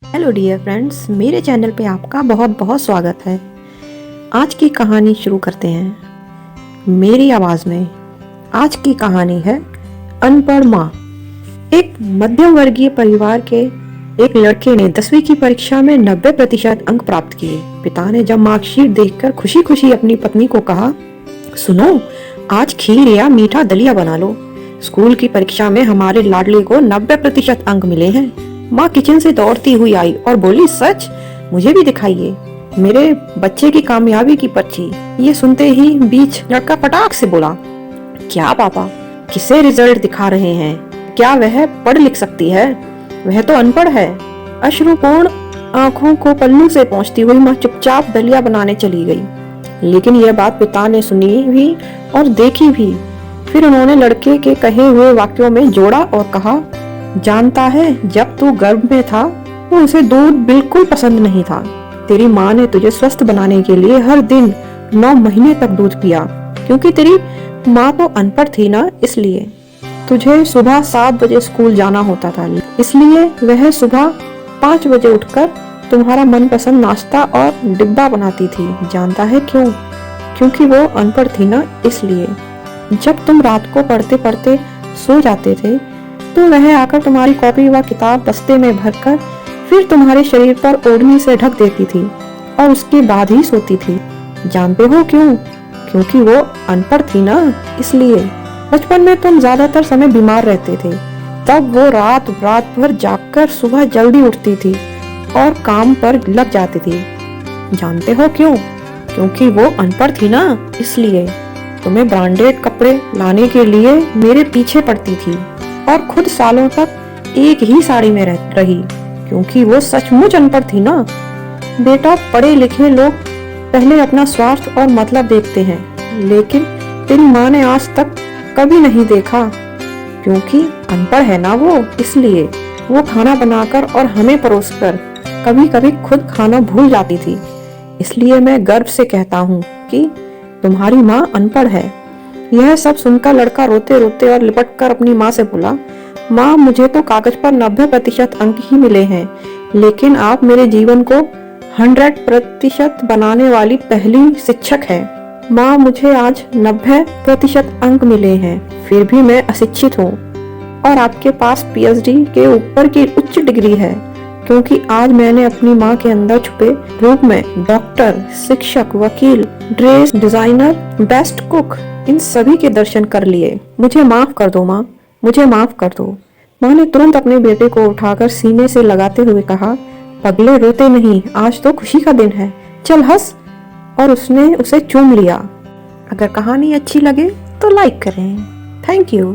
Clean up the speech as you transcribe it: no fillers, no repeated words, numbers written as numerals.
Hello dear friends, मेरे channel पे आपका बहुत बहुत स्वागत है। आज की कहानी शुरू करते हैं मेरी आवाज़ में। आज की कहानी है अनपढ़ माँ। एक मध्यम वर्गीय परिवार के एक लड़के ने 10वीं की परीक्षा में 90% अंक प्राप्त किए। पिता ने जब मार्कशीट देखकर खुशी खुशी अपनी पत्नी को कहा, सुनो, आज खीर या मीठा दलिया बना लो। स्कूल की परीक्षा में हमारे लाडले को 90% अंक मिले हैं। माँ किचन से दौड़ती हुई आई और बोली, सच? मुझे भी दिखाइए मेरे बच्चे की कामयाबी की पर्ची। ये सुनते ही बीच लड़का फटाक से बोला, क्या पापा, किसे रिजल्ट दिखा रहे हैं? क्या वह पढ़ लिख सकती है? वह तो अनपढ़ है। अश्रुपूर्ण आंखों को पल्लू से पोंछती हुई माँ चुपचाप दलिया बनाने चली गई। लेकिन यह बात पिता ने सुनी भी और देखी भी। फिर उन्होंने लड़के के कहे हुए वाक्यों में जोड़ा और कहा, जानता है, जब तू गर्भ में था तो उसे दूध बिल्कुल पसंद नहीं था। तेरी माँ ने तुझे स्वस्थ बनाने के लिए हर दिन 9 महीने तक दूध पिया। क्योंकि तेरी माँ तो अनपढ़ थी ना, इसलिए तुझे सुबह 7 बजे स्कूल जाना होता था। इसलिए वह सुबह 5 बजे उठकर तुम्हारा मनपसंद नाश्ता और डिब्बा बनाती थी। जानता है क्यों? क्योंकि वो अनपढ़ थी ना, इसलिए। जब तुम रात को पढ़ते पढ़ते सो जाते थे तो वह आकर तुम्हारी कॉपी व किताब बस्ते में भरकर फिर तुम्हारे शरीर पर ओढ़नी से ढक देती थी और उसके बाद ही सोती थी। जानते हो क्यों? क्योंकि वो अनपढ़ थी ना, इसलिए। बचपन में तुम ज्यादातर समय बीमार रहते थे, तब वो रात भर जागकर सुबह जल्दी उठती थी और काम पर लग जाती थी। जानते हो क्यों? क्योंकि वो अनपढ़ थी ना, इसलिए। तुम्हें ब्रांडेड कपड़े लाने के लिए मेरे पीछे पड़ती थी और खुद सालों तक एक ही साड़ी में रही, क्योंकि वो सचमुच अनपढ़ थी ना। बेटा, पढ़े लिखे लोग पहले अपना स्वार्थ और मतलब देखते हैं, लेकिन तेरी माँ ने आज तक कभी नहीं देखा। क्योंकि अनपढ़ है ना वो, इसलिए। वो खाना बनाकर और हमें परोसकर कभी कभी खुद खाना भूल जाती थी। इसलिए मैं गर्व से कहता हूँ कि तुम्हारी माँ अनपढ़ है। यह सब सुनकर लड़का रोते रोते और लिपटकर अपनी माँ से बोला, माँ, मुझे तो कागज पर 90% अंक ही मिले हैं, लेकिन आप मेरे जीवन को 100% बनाने वाली पहली शिक्षक है। माँ, मुझे आज 90% अंक मिले हैं, फिर भी मैं अशिक्षित हूँ और आपके पास PhD के ऊपर की उच्च डिग्री है। क्योंकि आज मैंने अपनी माँ के अंदर छुपे रूप में डॉक्टर, शिक्षक, वकील, ड्रेस डिजाइनर, बेस्ट कुक, इन सभी के दर्शन कर लिए। मुझे माफ कर दो माँ, मुझे माफ कर दो। माँ ने तुरंत अपने बेटे को उठाकर सीने से लगाते हुए कहा, पगले, रोते नहीं, आज तो खुशी का दिन है, चल हंस। और उसने उसे चूम लिया। अगर कहानी अच्छी लगे तो लाइक करें। Thank you.